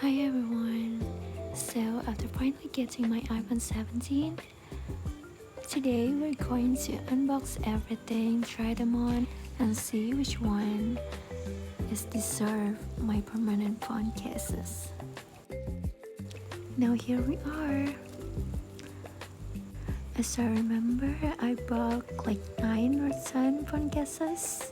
Hi everyone! So after finally getting my iPhone 17, today we're going to unbox everything, try them on, and see which one is deserve my permanent phone cases. Now here we are. As I remember, I bought like 9 or 10 phone cases.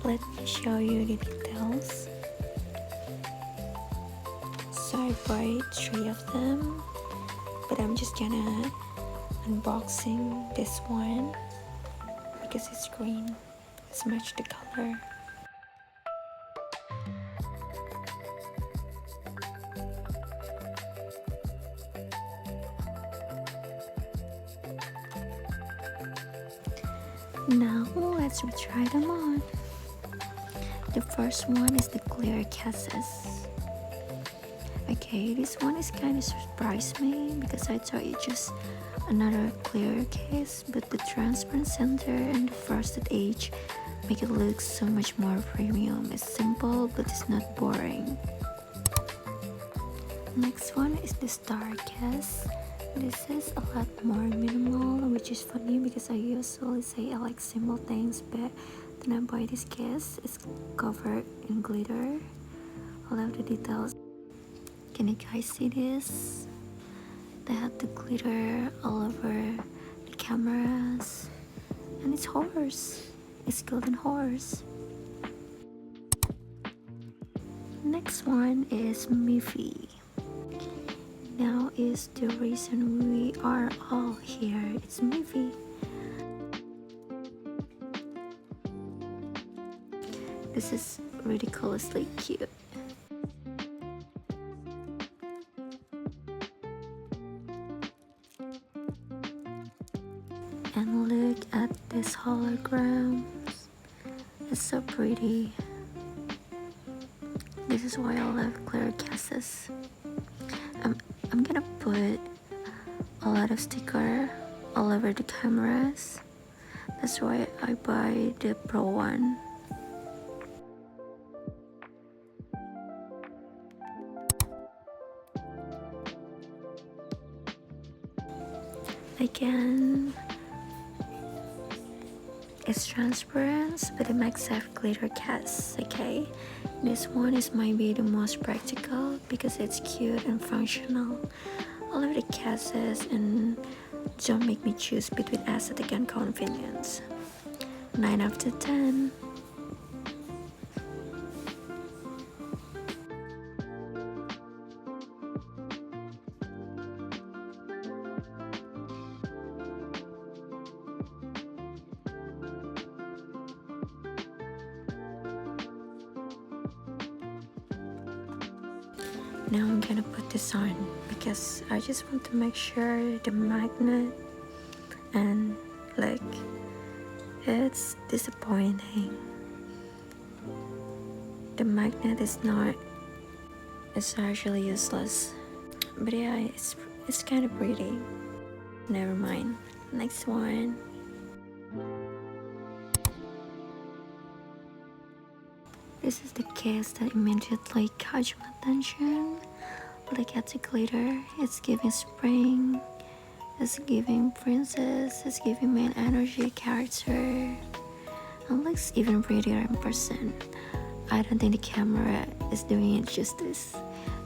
Let me show you the details. So I bought 3 of them, but I'm just gonna unboxing this one because it's green. It's match the color. Now let's try them on. The first one is the clear cases. Okay, this one is kind of surprised me because I thought it's just another clear case, but the transparent center and the frosted edge make it look so much more premium. It's simple, but it's not boring. Next one is the star case. This is a lot more minimal, which is funny because I usually say I like simple things, but then I buy this case. It's covered in glitter. I love the details. Can you guys see this? They have the glitter all over the cameras, and it's horse. is Golden Horse. Next one is Miffy. Now is the reason we are all here. It's Miffy. This is ridiculously cute. And look at this hologram. It's so pretty. This is why I love clear cases. I'm gonna put a lot of sticker all over the cameras. That's why I buy the Pro one. Again, it's transparent but the MagSafe glitter case. Okay, this one is maybe the most practical because it's cute and functional. All of the cases and don't make me choose between aesthetic and convenience. 9 out of 10. Now I'm gonna put this on because I just want to make sure the magnet, and like, it's disappointing. The magnet is not, it's actually useless. But yeah, it's kind of pretty. Never mind. Next one. This is the case that immediately caught my attention. Look at the glitter. It's giving spring. It's giving princess. It's giving main energy character. And looks even prettier in person. I don't think the camera is doing it justice.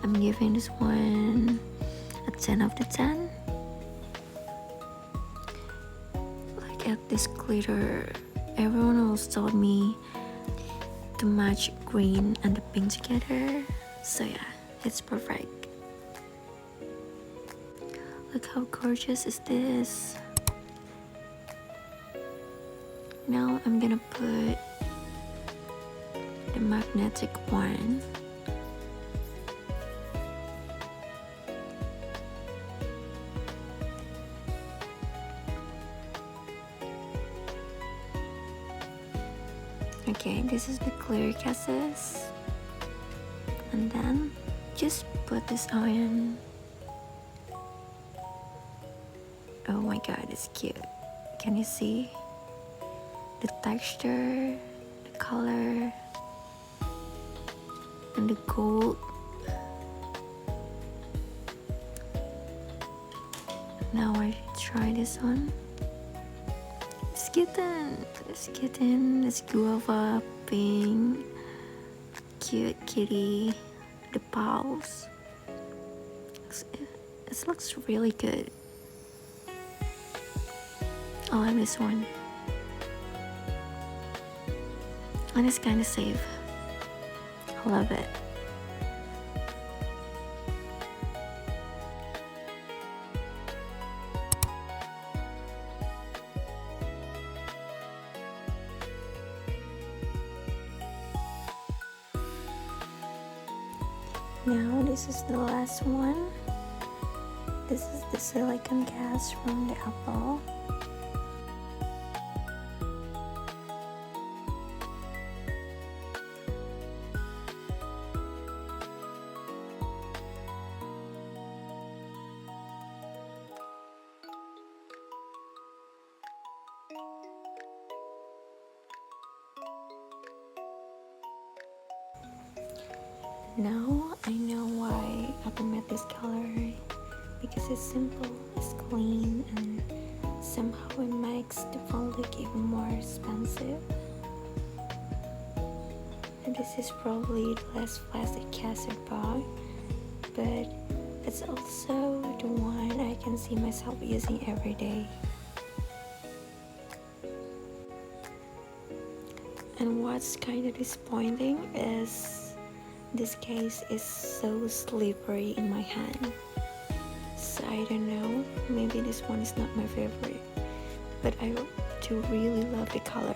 I'm giving this one a 10 out of 10. Look at this glitter. Everyone else told me to match green and the pink together, so yeah, it's perfect. Look how gorgeous is this. Now I'm gonna put the magnetic one. Okay, this is the clear cases, and then just put this on. Oh my god, it's cute. Can you see the texture, the color, and the gold? Now I try this one. It's kitten, it's guava, pink, cute kitty, the paws. It looks really good. I like this one. And it's kind of safe. I love it. Now this is the last one. This is the silicone cast from the Apple. Now I know why I made this color, because it's simple, it's clean, and somehow it makes the phone look even more expensive. And this is probably the last plastic case I bought, but it's also the one I can see myself using every day. And what's kind of disappointing is this case is so slippery in my hand. So I don't know, maybe this one is not my favorite, but I do really love the color.